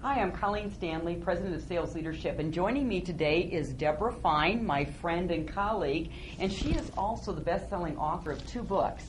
Hi, I'm Colleen Stanley, President of Sales Leadership, and joining me today is Debra Fine, my friend and colleague, and she is also the best-selling author of 2 books.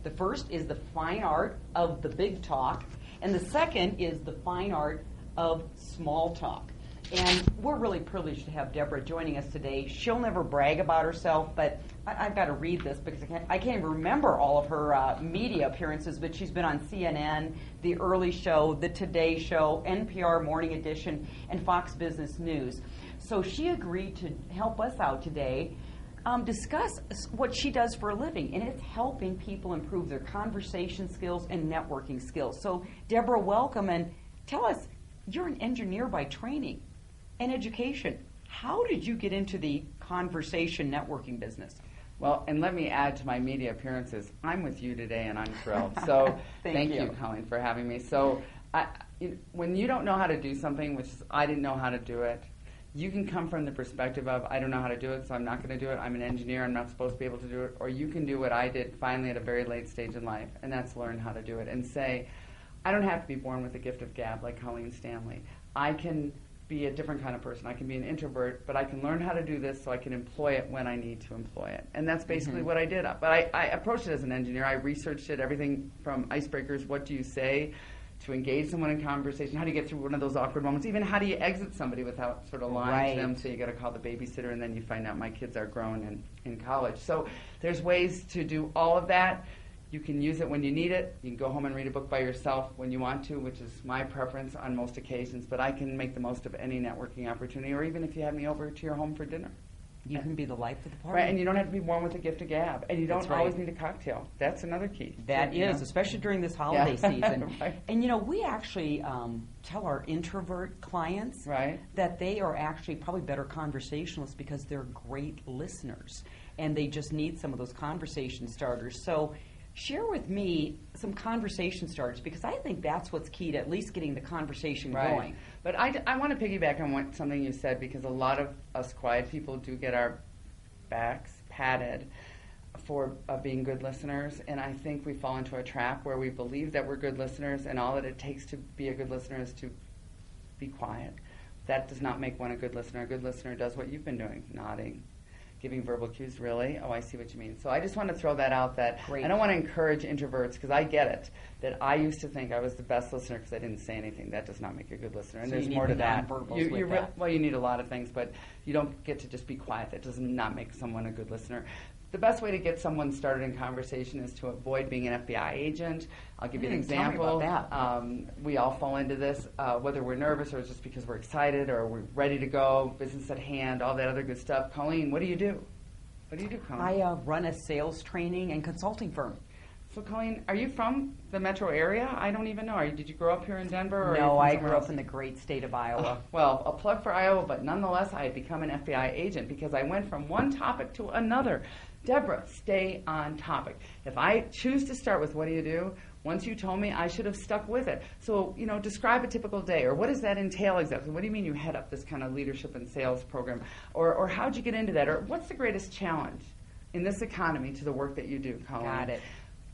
The first is The Fine Art of the Big Talk, and the second is The Fine Art of Small Talk. And we're really privileged to have Debra joining us today. She'll never brag about herself, but I've got to read this because I can't even remember all of her media appearances, but she's been on CNN, The Early Show, The Today Show, NPR Morning Edition, and Fox Business News. So she agreed to help us out today, discuss what she does for a living, and it's helping people improve their conversation skills and networking skills. So Debra, welcome, and tell us, you're an engineer by training and education. How did you get into the conversation networking business? Well, and let me add to my media appearances, I'm with you today and I'm thrilled. So thank you, Colleen, for having me. So when you don't know how to do something, which is I didn't know how to do it, you can come from the perspective of I don't know how to do it, so I'm not going to do it. I'm an engineer, I'm not supposed to be able to do it. Or you can do what I did finally at a very late stage in life, and that's learn how to do it and say, I don't have to be born with the gift of gab like Colleen Stanley. I can be a different kind of person. I can be an introvert, but I can learn how to do this so I can employ it when I need to employ it. And that's basically what I did. But I approached it as an engineer. I researched it, everything from icebreakers, what do you say, to engage someone in conversation, how do you get through one of those awkward moments, even how do you exit somebody without sort of lying to them, so you got to call the babysitter, and then you find out my kids are grown and in college. So there's ways to do all of that. You can use it when you need it. You can go home and read a book by yourself when you want to, which is my preference on most occasions. But I can make the most of any networking opportunity, or even if you have me over to your home for dinner. You can be the life of the party. Right, and you don't have to be born with a gift of gab. And you don't always need a cocktail. That's another key. That is, especially during this holiday season. Right. And we actually tell our introvert clients that they are actually probably better conversationalists because they're great listeners. And they just need some of those conversation starters. So share with me some conversation starters, because I think that's what's key to at least getting the conversation going. But I want to piggyback on something you said, because a lot of us quiet people do get our backs patted for being good listeners, and I think we fall into a trap where we believe that we're good listeners, and all that it takes to be a good listener is to be quiet. That does not make one a good listener. A good listener does what you've been doing, nodding, giving verbal cues. Really? Oh, I see what you mean. So I just want to throw that out, that I don't want to encourage introverts, because I get it, that I used to think I was the best listener because I didn't say anything. That does not make a good listener. And so there's more to that. Well, you need a lot of things, but you don't get to just be quiet. That does not make someone a good listener. The best way to get someone started in conversation is to avoid being an FBI agent. I'll give you an example. Tell me about that. We all fall into this, whether we're nervous or just because we're excited or we're ready to go, business at hand, all that other good stuff. Colleen, what do you do? What do you do, Colleen? I run a sales training and consulting firm. So, Colleen, are you from the metro area? I don't even know. Did you grow up here in Denver? Or No, I grew up in the great state of Iowa. Well, a plug for Iowa, but nonetheless, I had become an FBI agent because I went from one topic to another. Debra, stay on topic. If I choose to start with what do you do, once you told me, I should have stuck with it. So, describe a typical day, or what does that entail exactly? What do you mean you head up this kind of leadership and sales program? Or how'd you get into that? Or what's the greatest challenge in this economy to the work that you do, Colleen? Got it.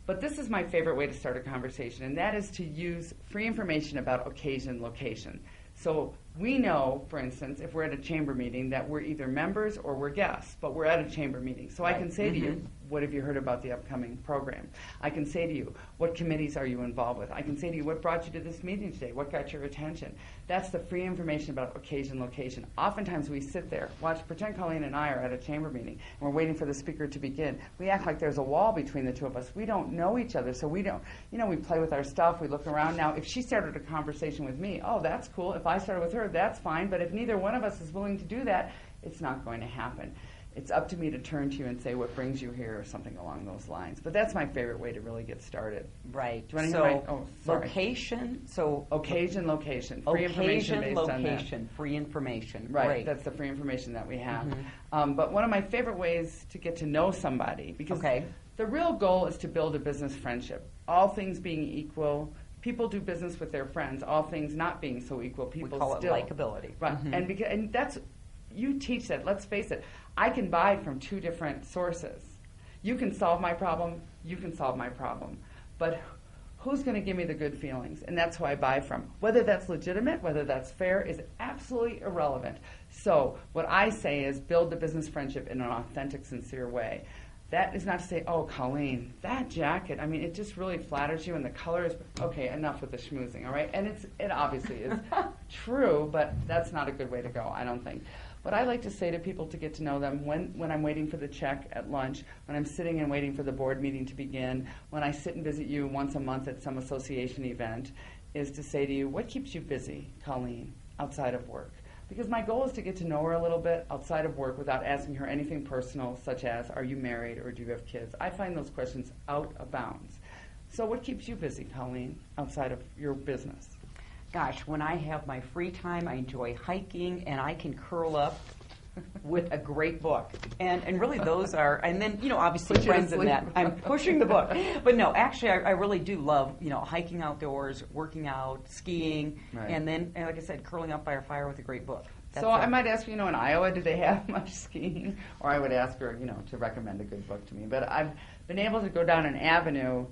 But this is my favorite way to start a conversation, and that is to use free information about occasion, location. So we know, for instance, if we're at a chamber meeting, that we're either members or we're guests, but we're at a chamber meeting. So I can say to you, what have you heard about the upcoming program? I can say to you, what committees are you involved with? I can say to you, what brought you to this meeting today? What got your attention? That's the free information about occasion, location. Oftentimes we sit there, pretend Colleen and I are at a chamber meeting, and we're waiting for the speaker to begin. We act like there's a wall between the two of us. We don't know each other, so we don't, we play with our stuff, we look around. Now, if she started a conversation with me, oh, that's cool. If I started with her, that's fine. But if neither one of us is willing to do that, it's not going to happen. It's up to me to turn to you and say, what brings you here, or something along those lines. But that's my favorite way to really get started. Right. Do you want to location. So occasion, location. Free information based on that. Free information. Right. That's the free information that we have. But one of my favorite ways to get to know somebody, because the real goal is to build a business friendship. All things being equal, people do business with their friends. All things not being so equal, people we call still it likability. Right. And that's, you teach that. Let's face it. I can buy from two different sources. You can solve my problem. You can solve my problem. But who's going to give me the good feelings? And that's who I buy from. Whether that's legitimate, whether that's fair, is absolutely irrelevant. So what I say is build the business friendship in an authentic, sincere way. That is not to say, oh, Colleen, that jacket, I mean, it just really flatters you and the color is, okay, enough with the schmoozing, all right? And it obviously is true, but that's not a good way to go, I don't think. What I like to say to people to get to know them when I'm waiting for the check at lunch, when I'm sitting and waiting for the board meeting to begin, when I sit and visit you once a month at some association event, is to say to you, what keeps you busy, Colleen, outside of work? Because my goal is to get to know her a little bit outside of work without asking her anything personal, such as, are you married or do you have kids? I find those questions out of bounds. So what keeps you busy, Colleen, outside of your business? Gosh, when I have my free time, I enjoy hiking, and I can curl up with a great book. And really those are, and then, obviously friends in that. I'm pushing the book. But no, actually, I really do love, hiking outdoors, working out, skiing, and then, like I said, curling up by a fire with a great book. So I might ask you, in Iowa, do they have much skiing? Or I would ask her, to recommend a good book to me. But I've been able to go down an avenue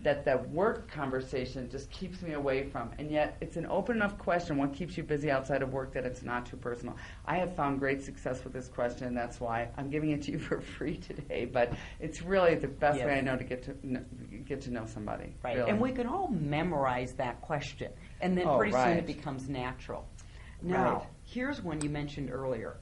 that the work conversation just keeps me away from. And yet, it's an open enough question, what keeps you busy outside of work, that it's not too personal. I have found great success with this question, and that's why I'm giving it to you for free today. But it's really the best way I know to get to know somebody. Right, really. And we can all memorize that question, and then pretty soon it becomes natural. Now, here's one you mentioned earlier.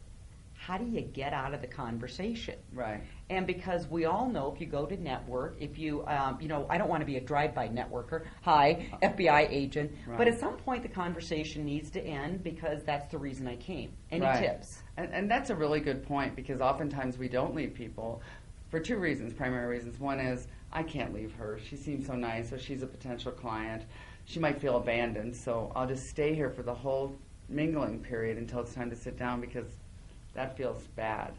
How do you get out of the conversation? Right. And because we all know if you go to network, if you, I don't want to be a drive-by networker. Hi, FBI agent. Right. But at some point the conversation needs to end because that's the reason I came. Any tips? And that's a really good point, because oftentimes we don't leave people for two reasons, primary reasons. One is, I can't leave her. She seems so nice, or she's a potential client. She might feel abandoned, so I'll just stay here for the whole mingling period until it's time to sit down, because that feels bad.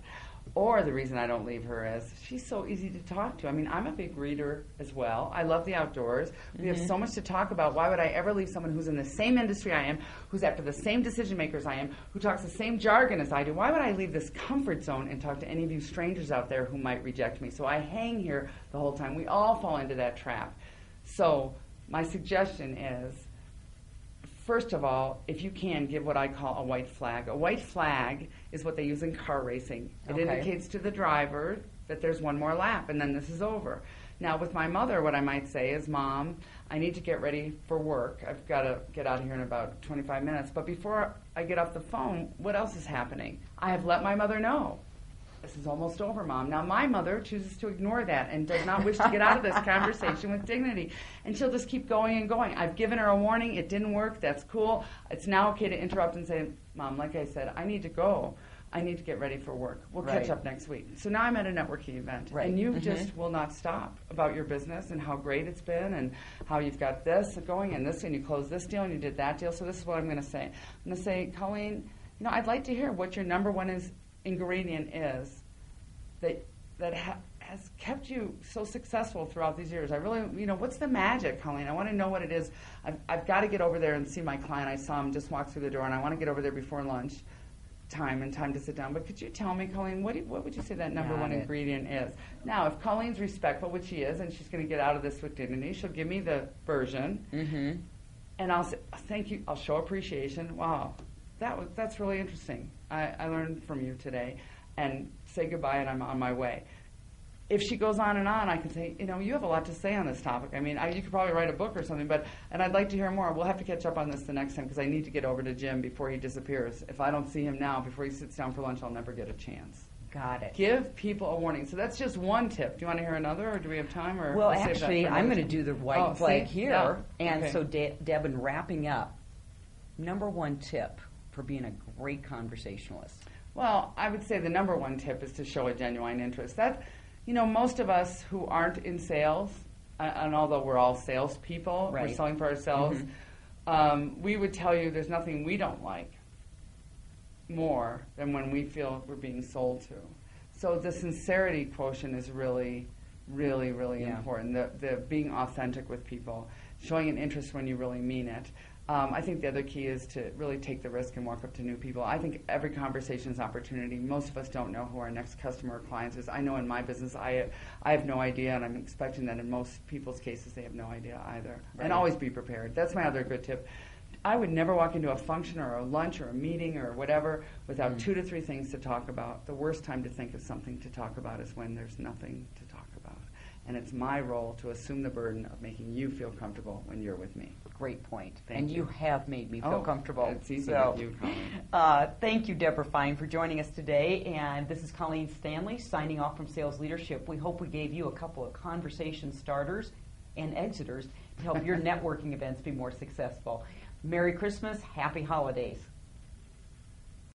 Or the reason I don't leave her is she's so easy to talk to. I mean, I'm a big reader as well. I love the outdoors. We have so much to talk about. Why would I ever leave someone who's in the same industry I am, who's after the same decision makers I am, who talks the same jargon as I do? Why would I leave this comfort zone and talk to any of you strangers out there who might reject me? So I hang here the whole time. We all fall into that trap. So my suggestion is, first of all, if you can, give what I call a white flag. A white flag is what they use in car racing. It indicates to the driver that there's one more lap, and then this is over. Now, with my mother, what I might say is, Mom, I need to get ready for work. I've got to get out of here in about 25 minutes. But before I get off the phone, what else is happening? I have let my mother know. This is almost over, Mom. Now, my mother chooses to ignore that and does not wish to get out of this conversation with dignity. And she'll just keep going and going. I've given her a warning. It didn't work. That's cool. It's now okay to interrupt and say, Mom, like I said, I need to go. I need to get ready for work. We'll catch up next week. So now I'm at a networking event. And you just will not stop about your business and how great it's been and how you've got this going and this, and you closed this deal and you did that deal. So this is what I'm going to say. I'm going to say, Colleen, I'd like to hear what your number one ingredient is that has kept you so successful throughout these years. I really, what's the magic, Colleen? I want to know what it is. I've got to get over there and see my client. I saw him just walk through the door, and I want to get over there before lunch time and time to sit down. But could you tell me, Colleen, what would you say that number one ingredient is? Now, if Colleen's respectful, which she is, and she's going to get out of this with dignity, she'll give me the version, and I'll say, thank you. I'll show appreciation. Wow, that's really interesting. I learned from you today, and say goodbye, and I'm on my way. If she goes on and on, I can say, you have a lot to say on this topic. I mean, you could probably write a book or something, and I'd like to hear more. We'll have to catch up on this the next time, because I need to get over to Jim before he disappears. If I don't see him now, before he sits down for lunch, I'll never get a chance. Got it. Give people a warning. So that's just one tip. Do you want to hear another, or do we have time? Or well, actually, I'm going to do the white flag here. Yeah. And so, Deb, in wrapping up, number one tip for being a great conversationalist. Well, I would say the number one tip is to show a genuine interest. Most of us who aren't in sales, and although we're all salespeople, we're selling for ourselves, we would tell you there's nothing we don't like more than when we feel we're being sold to. So the sincerity quotient is really, really, really important. The being authentic with people, showing an interest when you really mean it. I think the other key is to really take the risk and walk up to new people. I think every conversation is opportunity. Most of us don't know who our next customer or client is. I know in my business, I have no idea, and I'm expecting that in most people's cases, they have no idea either. Right. And always be prepared. That's my other good tip. I would never walk into a function or a lunch or a meeting or whatever without 2 to 3 things to talk about. The worst time to think of something to talk about is when there's nothing to talk about. And it's my role to assume the burden of making you feel comfortable when you're with me. Great point. Thank you have made me feel comfortable. It's easy with you, Colleen. Thank you, Debra Fine, for joining us today. And this is Colleen Stanley signing off from Sales Leadership. We hope we gave you a couple of conversation starters and exiters to help your networking events be more successful. Merry Christmas. Happy holidays.